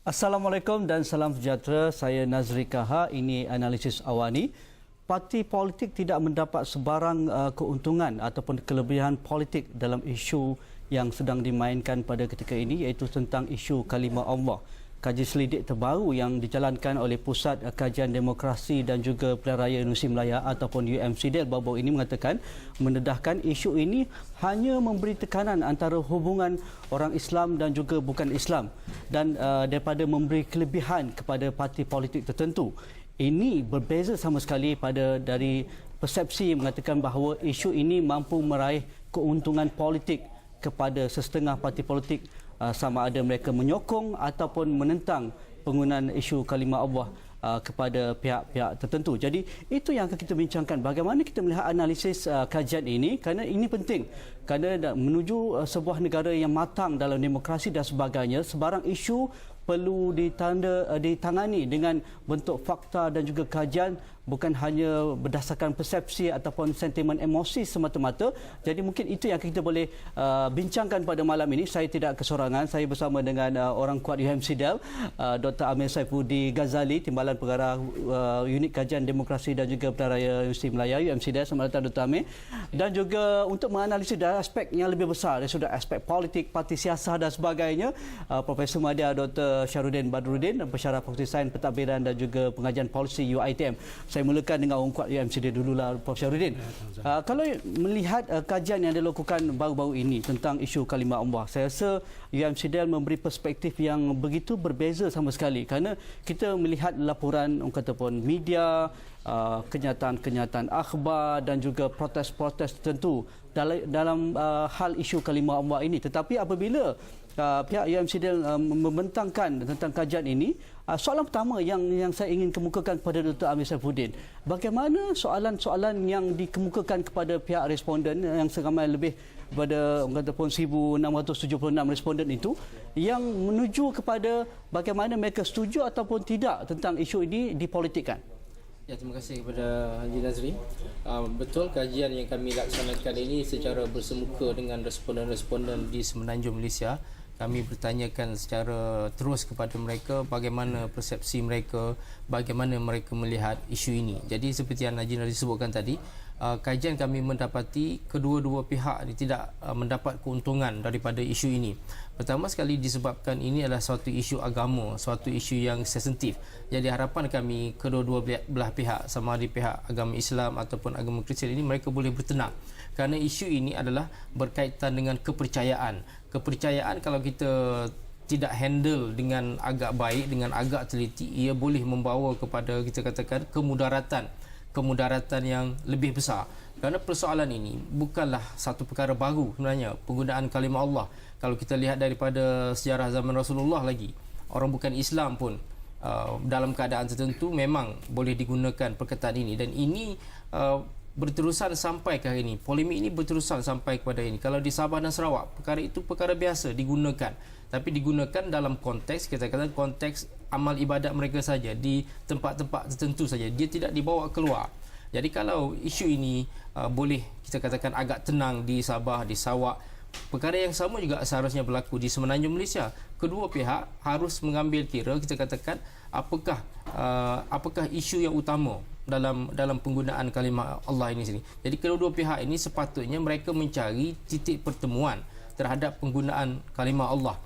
Assalamualaikum dan salam sejahtera. Saya Nazri Kaha. Ini analisis awani. Parti politik tidak mendapat sebarang keuntungan ataupun kelebihan politik dalam isu yang sedang dimainkan pada ketika ini, iaitu tentang isu kalimah Allah. Kaji selidik terbaru yang dijalankan oleh Pusat Kajian Demokrasi dan juga Pilihan Raya Universiti Melaya ataupun UMCDL baru-baru ini mengatakan mendedahkan isu ini hanya memberi tekanan antara hubungan orang Islam dan juga bukan Islam dan daripada memberi kelebihan kepada parti politik tertentu. Ini berbeza sama sekali dari persepsi mengatakan bahawa isu ini mampu meraih keuntungan politik kepada sesetengah parti politik, sama ada mereka menyokong ataupun menentang penggunaan isu kalimah Allah kepada pihak-pihak tertentu. Jadi itu yang akan kita bincangkan, bagaimana kita melihat analisis kajian ini, kerana ini penting kerana menuju sebuah negara yang matang dalam demokrasi dan sebagainya. Sebarang isu perlu ditangani dengan bentuk fakta dan juga kajian, bukan hanya berdasarkan persepsi ataupun sentimen emosi semata-mata. Jadi mungkin itu yang kita boleh bincangkan pada malam ini. Saya tidak kesorangan, saya bersama dengan orang kuat UMCDL, Dr. Amir Saifuddin Ghazali, Timbalan Pengarah Unit Kajian Demokrasi dan juga Pilihan Raya Universiti Melaya UMCDL. Selamat datang Dr. Amir. Dan juga untuk menganalisis dari aspek yang lebih besar, dari sudut aspek politik, parti siasah dan sebagainya, Profesor Madya Dr. Syahrudin Badruddin, pensyarah Fakulti Sains Pentadbiran dan juga Pengajian Polisi UiTM. Saya mulakan dengan orang kuat UMCD dululah, Prof. Syahrudin. Kalau melihat kajian yang dilakukan baru-baru ini tentang isu kalimah Allah, saya rasa UMCDL memberi perspektif yang begitu berbeza sama sekali, kerana kita melihat laporan orang kata pun media, kenyataan-kenyataan akhbar dan juga protes-protes tertentu dalam hal isu kalimah Allah ini. Tetapi apabila pihak UMCDL membentangkan tentang kajian ini, soalan pertama yang saya ingin kemukakan kepada Dr. Amir Saifuddin, bagaimana soalan-soalan yang dikemukakan kepada pihak responden yang seramai lebih pada katakan 1676 responden itu, yang menuju kepada bagaimana mereka setuju ataupun tidak tentang isu ini dipolitikkan. Ya, terima kasih kepada Haji Nazri. Betul, kajian yang kami laksanakan ini secara bersemuka dengan responden-responden di Semenanjung Malaysia. Kami bertanyakan secara terus kepada mereka bagaimana persepsi mereka, bagaimana mereka melihat isu ini. Jadi seperti yang Haji Nazri sebutkan tadi, kajian kami mendapati kedua-dua pihak tidak mendapat keuntungan daripada isu ini. Pertama sekali disebabkan ini adalah suatu isu agama, suatu isu yang sensitif. Jadi harapan kami kedua-dua belah pihak, sama ada pihak agama Islam ataupun agama Kristian ini, mereka boleh bertenang. Kerana isu ini adalah berkaitan dengan kepercayaan. Kepercayaan kalau kita tidak handle dengan agak baik, dengan agak teliti, ia boleh membawa kepada, kita katakan, kemudaratan yang lebih besar. Kerana persoalan ini bukanlah satu perkara baru sebenarnya, penggunaan kalimah Allah. Kalau kita lihat daripada sejarah zaman Rasulullah lagi, orang bukan Islam pun dalam keadaan tertentu memang boleh digunakan perkataan ini, dan ini berterusan sampai ke hari ini. Polemik ini berterusan sampai kepada ini. Kalau di Sabah dan Sarawak, perkara itu perkara biasa digunakan, tapi digunakan dalam konteks, kita katakan konteks amal ibadat mereka saja, di tempat-tempat tertentu saja, dia tidak dibawa keluar. Jadi kalau isu ini boleh kita katakan agak tenang di Sabah, di Sarawak, perkara yang sama juga seharusnya berlaku di Semenanjung Malaysia. Kedua pihak harus mengambil kira, kita katakan, apakah isu yang utama dalam penggunaan kalimah Allah ini sini. Jadi kedua-dua pihak ini sepatutnya mereka mencari titik pertemuan terhadap penggunaan kalimah Allah.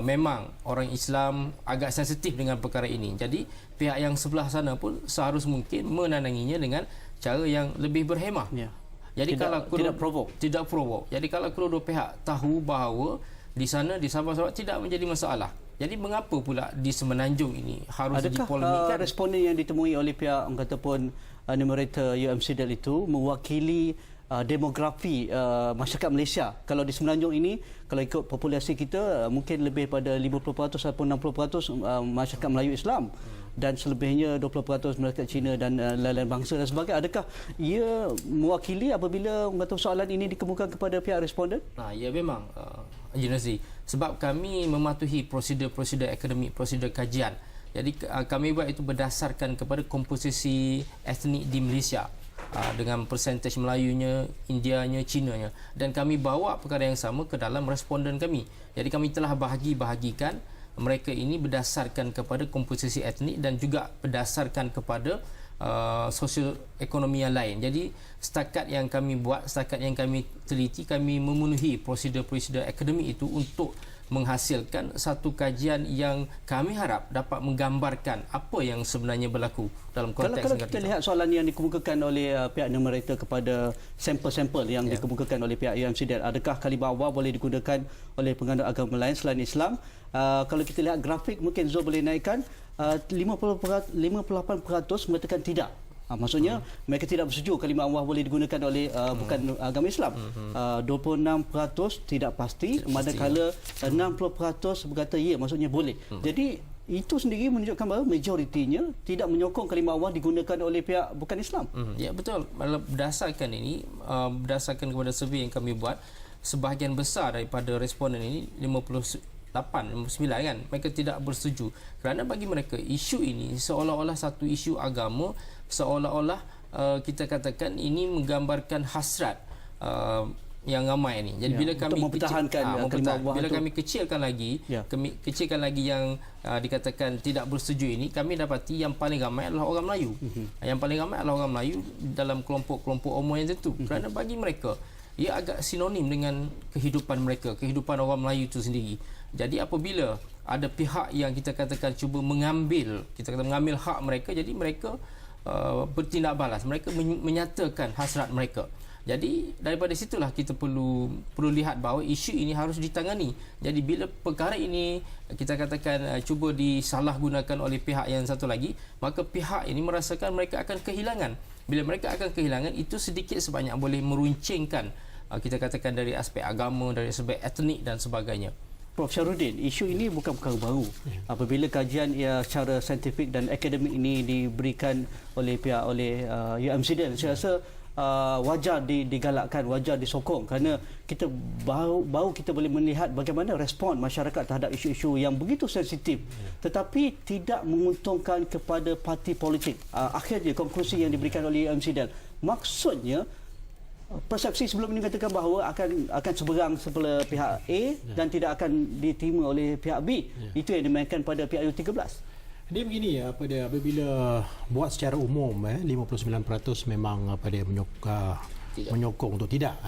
Memang orang Islam agak sensitif dengan perkara ini. Jadi pihak yang sebelah sana pun seharus mungkin menandanginya dengan cara yang lebih berhemah. Ya. Jadi tidak provok. Jadi kalau kedua-dua pihak tahu bahawa di sana, di Sabah Sarawak tidak menjadi masalah, jadi mengapa pula di Semenanjung ini harus dipolemikkan? Adakah responden yang ditemui oleh pihak kataupun numerator UMCDL itu mewakili demografi masyarakat Malaysia? Kalau di Semenanjung ini, kalau ikut populasi kita, mungkin lebih pada 50% ataupun 60% masyarakat Melayu Islam, dan selebihnya 20% masyarakat Cina dan lain-lain bangsa dan sebagainya. Adakah ia mewakili apabila soalan ini dikemukakan kepada pihak responden? Ya, memang Haji Nazri, sebab kami mematuhi prosedur-prosedur akademik, prosedur kajian. Jadi kami buat itu berdasarkan kepada komposisi etnik di Malaysia, dengan persentase Melayunya, Indianya, Cinanya, dan kami bawa perkara yang sama ke dalam responden kami. Jadi kami telah bahagikan mereka ini berdasarkan kepada komposisi etnik dan juga berdasarkan kepada sosioekonomi yang lain. Jadi setakat yang kami buat, setakat yang kami teliti, kami memenuhi prosedur-prosedur akademik itu untuk menghasilkan satu kajian yang kami harap dapat menggambarkan apa yang sebenarnya berlaku dalam konteks Kalau negara kita kita. lihat soalan yang dikemukakan oleh pihak numerator kepada sampel-sampel yang dikemukakan oleh pihak UMCDL, adakah kalimah Allah boleh digunakan oleh penganut agama lain selain Islam? Kalau kita lihat grafik, mungkin Zul boleh naikkan, 58% mengatakan tidak. Maksudnya mereka tidak bersetuju kalimah Allah boleh digunakan oleh bukan agama Islam. 26% tidak pasti, manakala 60% berkata ya, maksudnya boleh. Jadi itu sendiri menunjukkan bahawa majoritinya tidak menyokong kalimah Allah digunakan oleh pihak bukan Islam. Ya, betul. Berdasarkan ini, berdasarkan kepada survei yang kami buat, sebahagian besar daripada responden ini 59 kan, mereka tidak bersetuju kerana bagi mereka isu ini seolah-olah satu isu agama, seolah-olah kita katakan ini menggambarkan hasrat yang ramai ini. Jadi bila kami kami kecilkan lagi, kami kecilkan lagi yang dikatakan tidak bersetuju ini, kami dapati yang paling ramai adalah orang Melayu. Yang paling ramai adalah orang Melayu dalam kelompok-kelompok umur yang tertentu. Kerana bagi mereka ia agak sinonim dengan kehidupan mereka, kehidupan orang Melayu itu sendiri. Jadi apabila ada pihak yang kita katakan cuba mengambil hak mereka, jadi mereka bertindak balas, mereka menyatakan hasrat mereka. Jadi daripada situlah kita perlu lihat bahawa isu ini harus ditangani. Jadi bila perkara ini kita katakan cuba disalahgunakan oleh pihak yang satu lagi, maka pihak ini merasakan mereka akan kehilangan. Bila mereka akan kehilangan, itu sedikit sebanyak boleh meruncingkan kita katakan dari aspek agama, dari aspek etnik dan sebagainya. Prof. Syarudin, isu ini bukan perkara baru. Apabila kajian secara saintifik dan akademik ini diberikan oleh pihak UMCDL, saya rasa wajar digalakkan, wajar disokong, kerana kita baru kita boleh melihat bagaimana respon masyarakat terhadap isu-isu yang begitu sensitif tetapi tidak menguntungkan kepada parti politik. Akhirnya konklusi yang diberikan oleh UMCDL, maksudnya persepsi sebelum ini katakan bahawa akan seberang sebelah pihak A dan tidak akan diterima oleh pihak B. Itu yang dimainkan pada PIU 13. Dia begini apabila buat secara umum 59% memang menyokong untuk tidak.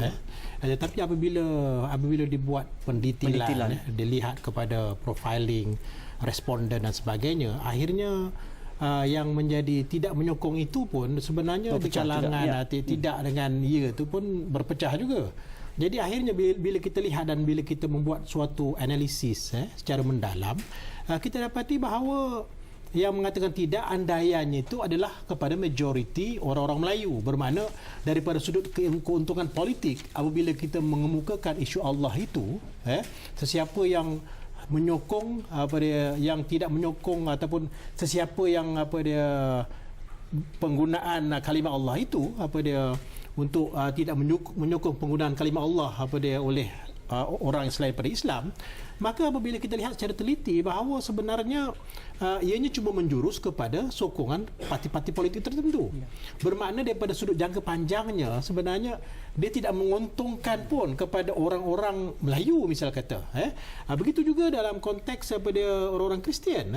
Tetapi apabila dibuat pendetailan. Dilihat kepada profiling responden dan sebagainya, akhirnya yang menjadi tidak menyokong itu pun sebenarnya di kalangan tidak dengan itu pun berpecah juga. Jadi akhirnya bila kita lihat dan bila kita membuat suatu analisis secara mendalam, kita dapati bahawa yang mengatakan tidak, andaiannya itu adalah kepada majoriti orang-orang Melayu. Bermakna daripada sudut keuntungan politik, apabila kita mengemukakan isu Allah itu, sesiapa yang menyokong yang tidak menyokong ataupun sesiapa yang penggunaan kalimah Allah itu untuk tidak menyokong penggunaan kalimah Allah oleh orang selain pada Islam, maka apabila kita lihat secara teliti bahawa sebenarnya ianya cuba menjurus kepada sokongan parti-parti politik tertentu. Bermakna daripada sudut jangka panjangnya sebenarnya dia tidak menguntungkan pun kepada orang-orang Melayu, misal kata. Begitu juga dalam konteks orang-orang Kristian.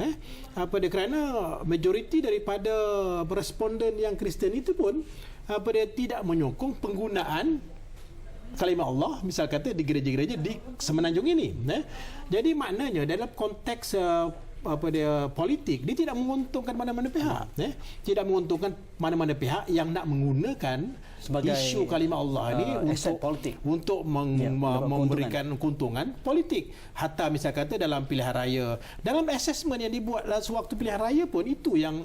Kerana majoriti daripada responden yang Kristian itu pun tidak menyokong penggunaan kalimah Allah, misal kata di gereja-gereja di Semenanjung ini. Jadi maknanya dalam konteks politik, dia tidak menguntungkan mana-mana pihak. Tidak menguntungkan mana-mana pihak yang nak menggunakan sebagai isu kalimah Allah ini untuk memberikan keuntungan politik. Hatta misal kata dalam pilihan raya, dalam assessment yang dibuat sewaktu pilihan raya pun itu yang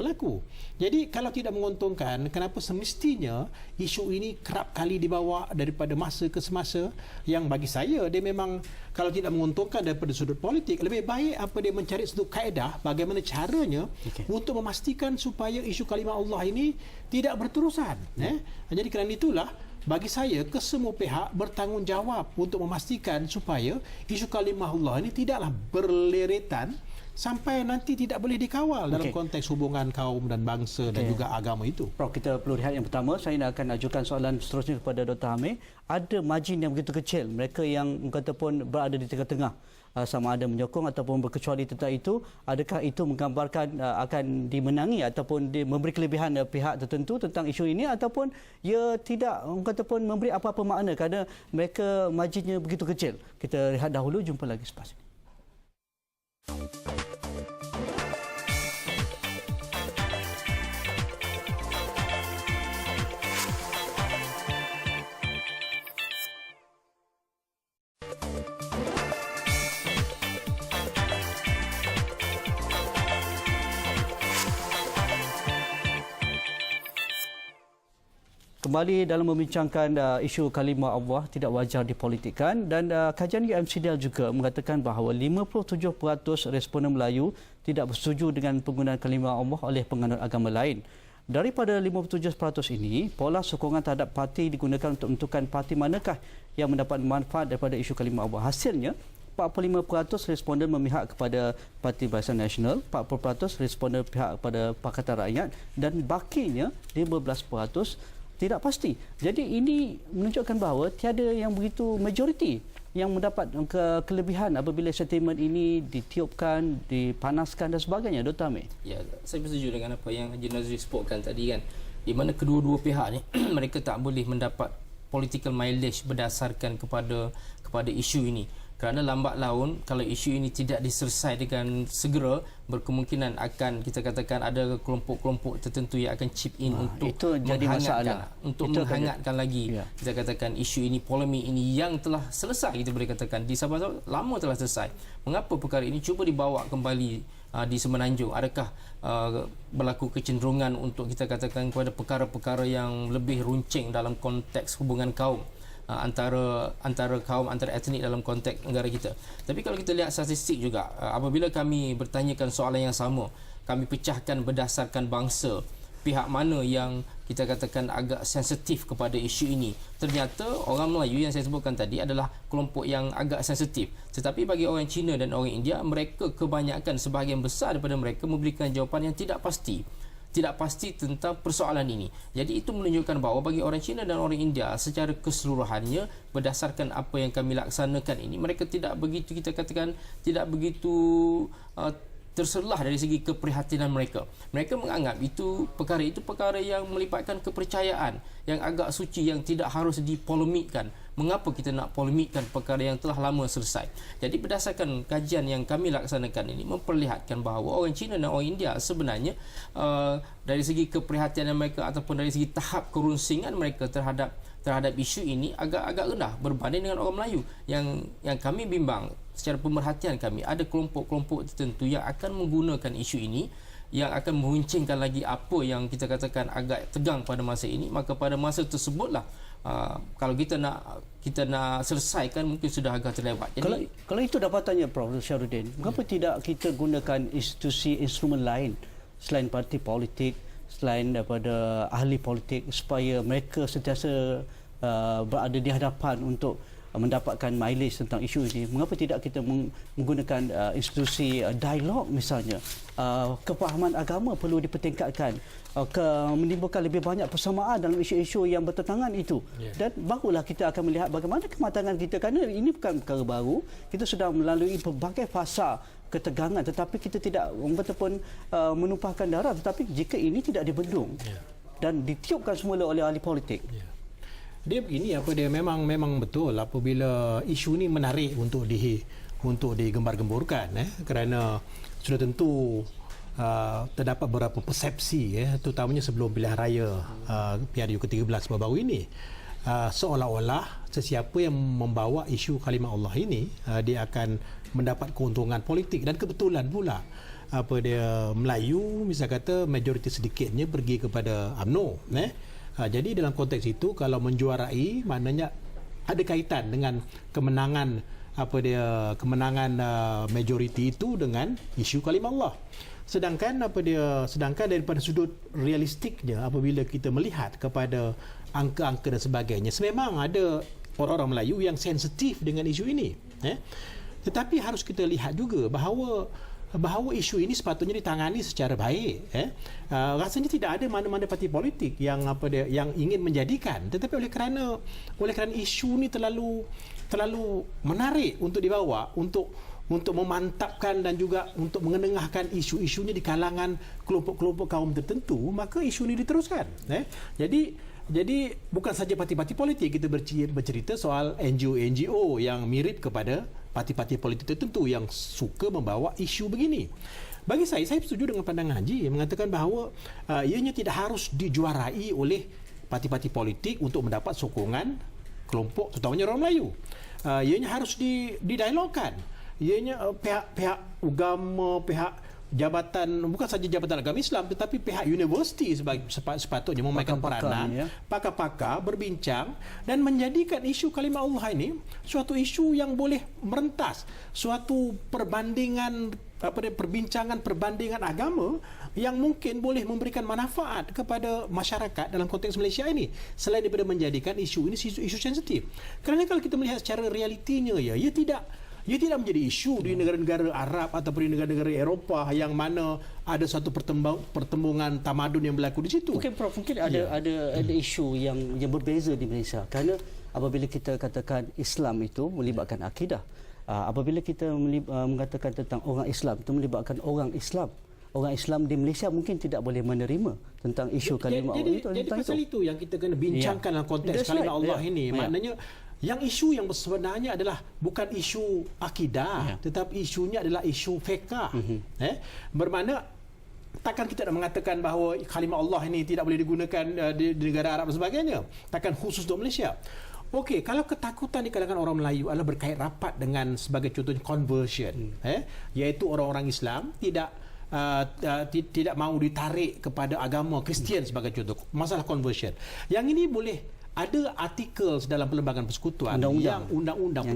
berlaku. Jadi kalau tidak menguntungkan, kenapa semestinya isu ini kerap kali dibawa daripada masa ke semasa, yang bagi saya dia memang kalau tidak menguntungkan daripada sudut politik, lebih baik dia mencari satu kaedah bagaimana caranya untuk memastikan supaya isu kalimah Allah ini tidak berterusan. Jadi kerana itulah bagi saya kesemua pihak bertanggungjawab untuk memastikan supaya isu kalimah Allah ini tidaklah berleretan sampai nanti tidak boleh dikawal dalam konteks hubungan kaum dan bangsa dan juga agama itu. Prof, kita perlu lihat yang pertama. Saya akan ajukan soalan seterusnya kepada Dr. Hamid. Ada margin yang begitu kecil, mereka yang kata pun berada di tengah-tengah sama ada menyokong ataupun berkecuali tentang itu, adakah itu menggambarkan akan dimenangi ataupun memberi kelebihan pihak tertentu tentang isu ini, ataupun ia tidak, orang kata pun memberi apa-apa makna kerana mereka marginnya begitu kecil. Kita lihat dahulu, jumpa lagi selepas ini. Kembali dalam membincangkan isu kalimah Allah tidak wajar dipolitikkan, dan kajian UMCDL juga mengatakan bahawa 57% responden Melayu tidak bersetuju dengan penggunaan kalimah Allah oleh penganut agama lain. Daripada 57% ini, pola sokongan terhadap parti digunakan untuk menentukan parti manakah yang mendapat manfaat daripada isu kalimah Allah. Hasilnya, 45% responden memihak kepada Parti Barisan Nasional, 40% responden pihak kepada Pakatan Rakyat, dan bakinya 15% tidak pasti. Jadi ini menunjukkan bahawa tiada yang begitu majoriti yang mendapat kelebihan apabila sentimen ini ditiupkan, dipanaskan dan sebagainya, Dr. Amir. Ya, saya bersetuju dengan apa yang Haji Nazri sebutkan tadi kan. Di mana kedua-dua pihak ni mereka tak boleh mendapat political mileage berdasarkan kepada isu ini. Kerana lambat laun kalau isu ini tidak diselesaikan dengan segera, berkemungkinan akan kita katakan ada kelompok-kelompok tertentu yang akan chip in untuk menghangatkan lagi kita katakan isu ini, polemik ini yang telah selesai, kita boleh katakan di Sabah lama telah selesai. Mengapa perkara ini cuba dibawa kembali di Semenanjung? Adakah berlaku kecenderungan untuk kita katakan kepada perkara-perkara yang lebih runcing dalam konteks hubungan kaum antara kaum, antara etnik dalam konteks negara kita? Tapi kalau kita lihat statistik juga, apabila kami bertanyakan soalan yang sama, kami pecahkan berdasarkan bangsa, pihak mana yang kita katakan agak sensitif kepada isu ini, ternyata orang Melayu yang saya sebutkan tadi adalah kelompok yang agak sensitif. Tetapi bagi orang Cina dan orang India, mereka kebanyakan, sebahagian besar daripada mereka memberikan jawapan yang tidak pasti tentang persoalan ini. Jadi itu menunjukkan bahawa bagi orang Cina dan orang India secara keseluruhannya, berdasarkan apa yang kami laksanakan ini, mereka tidak begitu, kita katakan, tidak begitu terselah dari segi keprihatinan mereka. Mereka menganggap perkara itu perkara yang melibatkan kepercayaan yang agak suci, yang tidak harus dipolemikkan. Mengapa kita nak polemikkan perkara yang telah lama selesai? Jadi berdasarkan kajian yang kami laksanakan ini memperlihatkan bahawa orang Cina dan orang India sebenarnya dari segi keprihatinan mereka ataupun dari segi tahap kerunsingan mereka terhadap isu ini agak rendah berbanding dengan orang Melayu yang kami bimbang. Secara pemerhatian kami, ada kelompok-kelompok tertentu yang akan menggunakan isu ini, yang akan meruncingkan lagi apa yang kita katakan agak tegang pada masa ini. Maka pada masa tersebutlah kalau kita nak selesaikan, mungkin sudah agak terlewat. Jadi, kalau itu dapatannya Prof. Syarudin, mengapa tidak kita gunakan instrumen lain selain parti politik, selain daripada ahli politik, supaya mereka sentiasa berada di hadapan untuk mendapatkan mileage tentang isu ini? Mengapa tidak kita menggunakan institusi dialog misalnya? Kefahaman agama perlu dipertingkatkan, menimbulkan lebih banyak persamaan dalam isu-isu yang bertentangan itu. Dan barulah kita akan melihat bagaimana kematangan kita, kerana ini bukan perkara baru. Kita sudah melalui pelbagai fasa ketegangan, tetapi kita tidak ataupun menumpahkan darah. Tetapi jika ini tidak dibendung dan ditiupkan semula oleh ahli politik, dia begini, dia memang betul apabila isu ni menarik untuk digembar-gemburkan, kerana sudah tentu terdapat beberapa persepsi, terutamanya sebelum pilihan raya PRU ke-13 baru-baru ini, seolah-olah sesiapa yang membawa isu kalimah Allah ini dia akan mendapat keuntungan politik. Dan kebetulan pula dia Melayu, misalnya kata majoriti sedikitnya pergi kepada UMNO. Jadi dalam konteks itu, kalau menjuarai, maknanya ada kaitan dengan kemenangan majoriti itu dengan isu kalimah Allah. Sedangkan daripada sudut realistiknya, apabila kita melihat kepada angka-angka dan sebagainya, memang ada orang-orang Melayu yang sensitif dengan isu ini. Tetapi harus kita lihat juga bahawa isu ini sepatutnya ditangani secara baik. Rasanya tidak ada mana-mana parti politik yang ingin menjadikan, tetapi oleh kerana isu ini terlalu menarik untuk dibawa, untuk untuk memantapkan dan juga untuk mengenengahkan isu-isunya di kalangan kelompok-kelompok kaum tertentu, maka isu ini diteruskan. Jadi bukan saja parti-parti politik, kita bercerita soal NGO yang mirip kepada parti-parti politik tertentu yang suka membawa isu begini. Bagi saya setuju dengan pandangan Haji yang mengatakan bahawa ianya tidak harus dijuarai oleh parti-parti politik untuk mendapat sokongan kelompok terutamanya orang Melayu. Ianya harus didialogkan. Ianya pihak agama, pihak jabatan, bukan saja jabatan agama Islam tetapi pihak universiti sepatutnya memainkan peranan, pakar-pakar berbincang dan menjadikan isu kalimah Allah ini suatu isu yang boleh merentas suatu perbandingan perbandingan agama yang mungkin boleh memberikan manfaat kepada masyarakat dalam konteks Malaysia ini, selain daripada menjadikan isu ini isu sensitif. Kerana kalau kita melihat secara realitinya, ia tidak menjadi isu di negara-negara Arab ataupun di negara-negara Eropah yang mana ada satu pertembungan tamadun yang berlaku di situ. Mungkin Prof, ada isu yang berbeza di Malaysia. Kerana apabila kita katakan Islam itu melibatkan akidah, apabila kita mengatakan tentang orang Islam itu melibatkan orang Islam di Malaysia mungkin tidak boleh menerima tentang isu kalimah Allah itu. Jadi pasal itu yang kita kena bincangkan dalam konteks kalimah Allah ini. Maknanya yang isu yang sebenarnya adalah bukan isu akidah, tetapi isunya adalah isu fiqh. Bermakna takkan kita nak mengatakan bahawa kalimah Allah ini tidak boleh digunakan di negara Arab dan sebagainya. Takkan khusus untuk Malaysia. Okey, kalau ketakutan di kalangan orang Melayu adalah berkait rapat dengan sebagai contohnya conversion, iaitu orang-orang Islam tidak mahu ditarik kepada agama Kristian sebagai contoh, masalah conversion. Yang ini boleh ada artikel dalam Perlembagaan Persekutuan yang undang-undang yang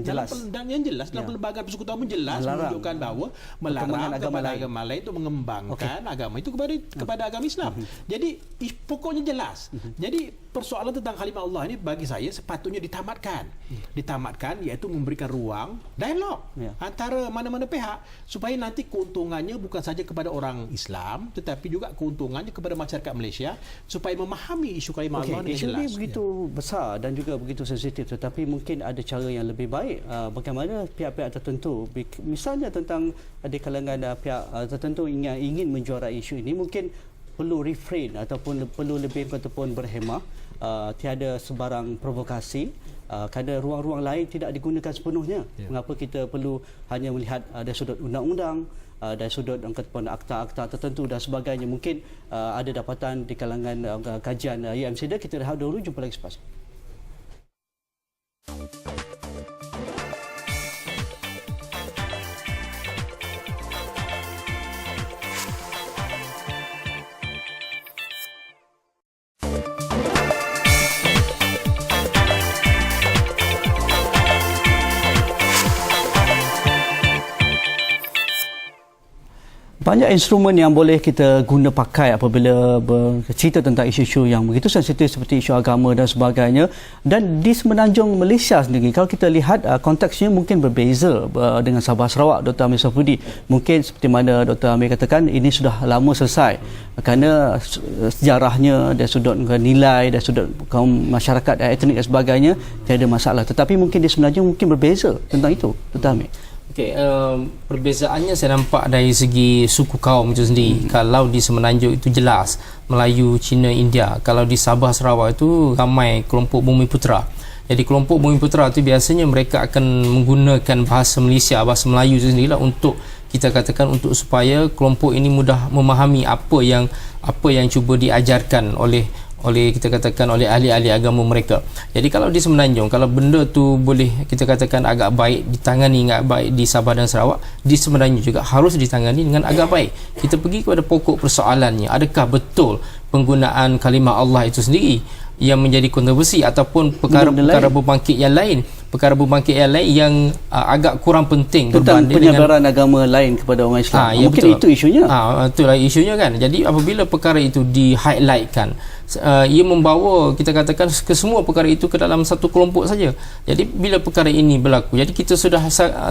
jelas dalam Perlembagaan Persekutuan pun jelas menunjukkan bahawa melarang agama lain untuk mengembangkan agama itu kepada agama Islam. Jadi pokoknya jelas. Jadi persoalan tentang kalimah Allah ini bagi saya sepatutnya ditamatkan iaitu memberikan ruang dialog antara mana-mana pihak supaya nanti keuntungannya bukan saja kepada orang Islam tetapi juga keuntungannya kepada masyarakat Malaysia supaya memahami isu kalimah Allah dengan jelas. Isu begitu besar dan juga begitu sensitif, tetapi mungkin ada cara yang lebih baik bagaimana pihak-pihak tertentu, misalnya tentang di kalangan pihak tertentu ingin menjuarai isu ini, mungkin perlu refrain ataupun perlu lebih ataupun berhemah, tiada sebarang provokasi, kerana ruang-ruang lain tidak digunakan sepenuhnya. Mengapa kita perlu hanya melihat dari sudut undang-undang, dari sudut akta-akta tertentu dan sebagainya. Mungkin ada dapatan di kalangan kajian UMCD. Kita rehat dulu, jumpa lagi selepas. Banyak instrumen yang boleh kita guna pakai apabila bercerita tentang isu-isu yang begitu sensitif seperti isu agama dan sebagainya. Dan di Semenanjung Malaysia sendiri, kalau kita lihat konteksnya mungkin berbeza dengan Sabah Sarawak, Dr. Amir Safudi. Mungkin seperti mana Dr. Amir katakan, ini sudah lama selesai kerana sejarahnya dari sudut nilai, dari sudut kaum masyarakat etnik dan sebagainya tiada masalah. Tetapi mungkin di Semenanjung mungkin berbeza tentang itu, Dr. Amir. Okey, perbezaannya saya nampak dari segi suku kaum itu sendiri. Kalau di Semenanjung itu jelas Melayu, Cina, India. Kalau di Sabah Sarawak itu ramai kelompok Bumiputera. Jadi kelompok Bumiputera itu biasanya mereka akan menggunakan bahasa Malaysia, bahasa Melayu itu sendirilah untuk kita katakan untuk supaya kelompok ini mudah memahami apa yang cuba diajarkan oleh kita katakan oleh ahli-ahli agama mereka. Jadi kalau di Semenanjung, kalau benda tu boleh kita katakan agak baik ditangani, agak baik di Sabah dan Sarawak, di Semenanjung juga harus ditangani dengan agak baik. Kita pergi kepada pokok persoalannya, adakah betul penggunaan kalimah Allah itu sendiri yang menjadi kontroversi ataupun perkara berbangkit yang lain, yang agak kurang penting tentang penyebaran agama lain kepada orang Islam. Ya, mungkin betul. Itu isunya. Itulah isunya kan. Jadi apabila perkara itu di-highlightkan ia membawa, kita katakan, ke semua perkara itu ke dalam satu kelompok saja. Jadi bila perkara ini berlaku, jadi kita sudah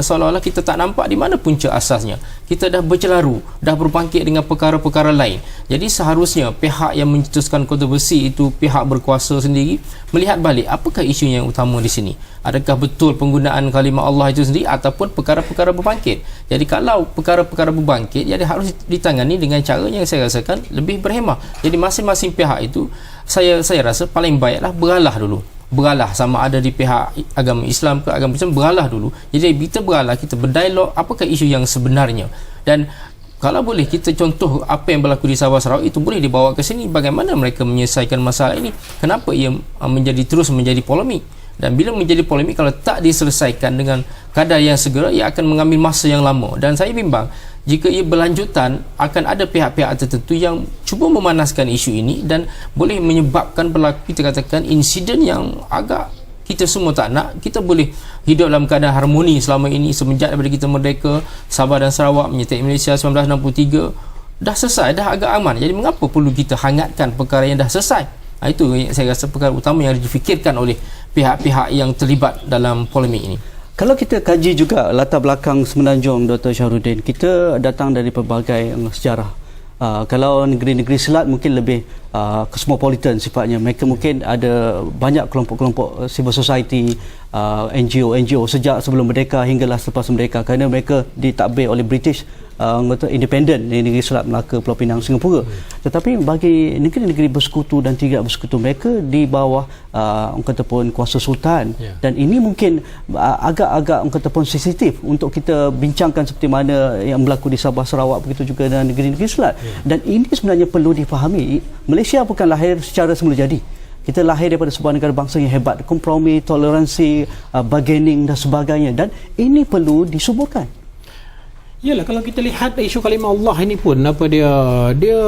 seolah-olah kita tak nampak di mana punca asasnya. Kita dah bercelaru, dah berbangkit dengan perkara-perkara lain. Jadi seharusnya pihak yang mencetuskan kontroversi itu pihak berkuasa sendiri melihat balik apakah isu yang utama di sini. Adakah betul penggunaan kalimah Allah itu sendiri ataupun perkara-perkara berbangkit. Jadi kalau perkara-perkara berbangkit, jadi harus ditangani dengan cara yang saya rasakan lebih berhemah. Jadi masing-masing pihak itu saya rasa paling baiklah beralah dulu. Beralah, sama ada di pihak agama Islam ke agama Islam, beralah dulu. Jadi kita beralah, kita berdialog apakah isu yang sebenarnya. Dan kalau boleh kita contoh apa yang berlaku di Sabah Sarawak itu boleh dibawa ke sini, bagaimana mereka menyelesaikan masalah ini, kenapa ia terus menjadi polemik. Dan bila menjadi polemik, kalau tak diselesaikan dengan kadar yang segera, ia akan mengambil masa yang lama. Dan saya bimbang jika ia berlanjutan, akan ada pihak-pihak tertentu yang cuba memanaskan isu ini dan boleh menyebabkan berlaku, kita katakan, insiden yang agak kita semua tak nak. Kita boleh hidup dalam keadaan harmoni selama ini semenjak daripada kita merdeka. Sabah dan Sarawak menyertai Malaysia 1963 dah selesai, dah agak aman. Jadi mengapa perlu kita hangatkan perkara yang dah selesai? Itu saya rasa perkara utama yang harus difikirkan oleh pihak-pihak yang terlibat dalam polemik ini. Kalau kita kaji juga latar belakang Semenanjung, Dr. Syahrudin, kita datang dari pelbagai sejarah. Kalau negeri-negeri Selat mungkin lebih cosmopolitan sifatnya. Mereka mungkin ada banyak kelompok-kelompok civil society, NGO sejak sebelum merdeka hinggalah selepas merdeka, kerana mereka ditadbir oleh British, independen di negeri Selat Melaka, Pulau Pinang, Singapura. Tetapi bagi negeri-negeri bersekutu dan tidak bersekutu, mereka di bawah orang kata pun kuasa sultan. Dan ini mungkin agak-agak orang kata pun sensitif untuk kita bincangkan seperti mana yang berlaku di Sabah Sarawak, begitu juga dengan negeri-negeri Selat. Dan ini sebenarnya perlu difahami. Malaysia bukan lahir secara semula jadi. Kita lahir daripada sebuah negara bangsa yang hebat, kompromi, toleransi, bargaining dan sebagainya. Dan ini perlu disuburkan. Yalah, kalau kita lihat isu kalimah Allah ini pun dia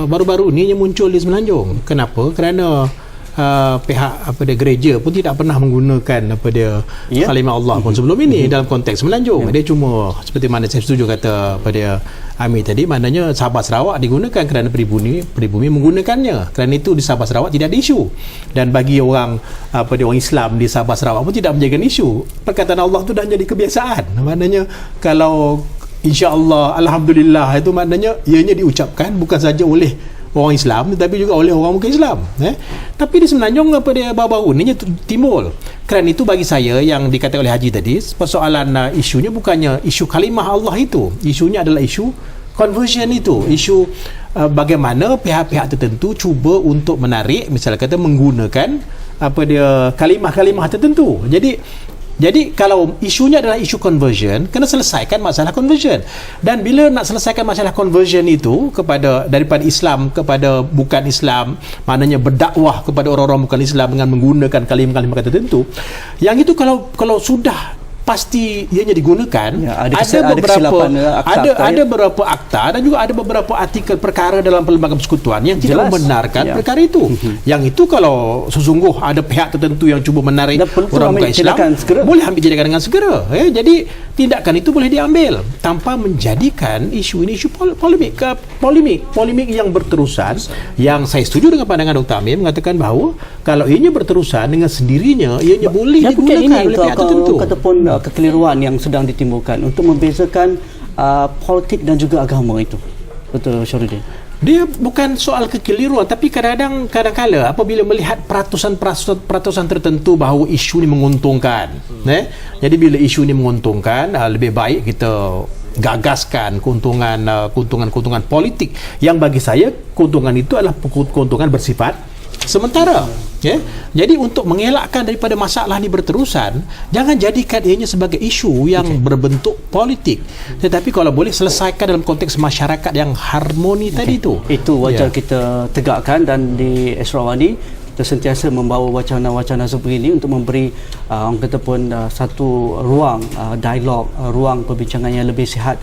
baru-baru ni yang muncul di Semenanjung. Kenapa? Kerana pihak gereja pun tidak pernah menggunakan kalimah Allah pun sebelum ini dalam konteks Semenanjung. Dia cuma seperti mana saya setuju kata pada Amir tadi, maknanya Sabah Sarawak digunakan kerana pribumi menggunakannya. Kerana itu di Sabah Sarawak tidak ada isu. Dan bagi orang orang Islam di Sabah Sarawak pun tidak menjaga isu. Perkataan Allah tu dah jadi kebiasaan. Maknanya kalau insya-Allah, alhamdulillah, itu maknanya ianya diucapkan bukan saja oleh orang Islam tetapi juga oleh orang bukan Islam. Tapi di Semenanjung baru-baru ni timbul. Kerana itu bagi saya yang dikatakan oleh Haji tadi, persoalan isunya bukannya isu kalimah Allah itu. Isunya adalah isu conversion itu. Isu bagaimana pihak-pihak tertentu cuba untuk menarik, misalnya kata menggunakan kalimah-kalimah tertentu. Jadi kalau isunya adalah isu conversion, kena selesaikan masalah conversion. Dan bila nak selesaikan masalah conversion itu daripada Islam kepada bukan Islam, maknanya berdakwah kepada orang-orang bukan Islam dengan menggunakan kalimah-kalimah tertentu, yang itu kalau sudah pasti ianya digunakan, ada beberapa akta dan juga ada beberapa artikel perkara dalam perlembagaan persekutuan yang tidak membenarkan perkara itu. Yang itu kalau sesungguh ada pihak tertentu yang cuba menarik orang bukan Islam, boleh ambil tindakan dengan segera. Jadi tindakan itu boleh diambil tanpa menjadikan isu ini isu polemik yang berterusan. Yang saya setuju dengan pandangan Dr. Amir mengatakan bahawa kalau ianya berterusan dengan sendirinya, ianya boleh digunakan oleh pihak tertentu. Kekeliruan yang sedang ditimbulkan untuk membezakan politik dan juga agama itu. Betul, Syahrudin? Dia bukan soal kekeliruan, tapi kadang-kala apabila melihat peratusan tertentu bahawa isu ini menguntungkan, jadi bila isu ini menguntungkan, lebih baik kita gagaskan keuntungan politik yang bagi saya keuntungan itu adalah keuntungan bersifat sementara. Jadi untuk mengelakkan daripada masalah ini berterusan, jangan jadikan ianya sebagai isu yang berbentuk politik, tetapi kalau boleh selesaikan dalam konteks masyarakat yang harmoni tadi itu. Itu wajar kita tegakkan, dan di Esrawani kita sentiasa membawa wacana-wacana seperti ini untuk memberi orang kata pun satu ruang dialog, ruang perbincangan yang lebih sihat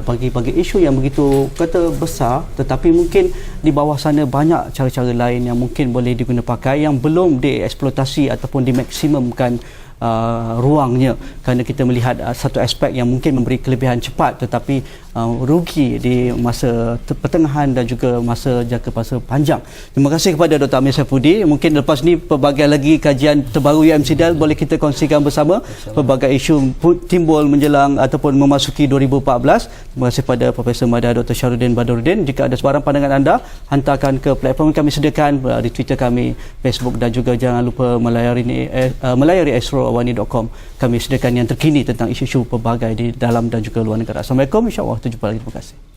bagi isu yang begitu kata besar, tetapi mungkin di bawah sana banyak cara-cara lain yang mungkin boleh diguna pakai, yang belum dieksploitasi ataupun dimaksimumkan ruangnya, kerana kita melihat satu aspek yang mungkin memberi kelebihan cepat tetapi rugi di masa pertengahan dan juga masa jangka masa panjang. Terima kasih kepada Dr. Amir Saifuddin. Mungkin lepas ni pelbagai lagi kajian terbaru UMCDAL boleh kita kongsikan bersama. Pelbagai isu timbul menjelang ataupun memasuki 2014. Terima kasih kepada Profesor Madya Dr. Syahrudin Badrudin. Jika ada sebarang pandangan anda, hantarkan ke platform kami sediakan di Twitter kami, Facebook, dan juga jangan lupa melayari astroawani.com. Kami sediakan yang terkini tentang isu-isu pelbagai di dalam dan juga luar negara. Assalamualaikum, insya-Allah. Jumpa lagi. Terima kasih.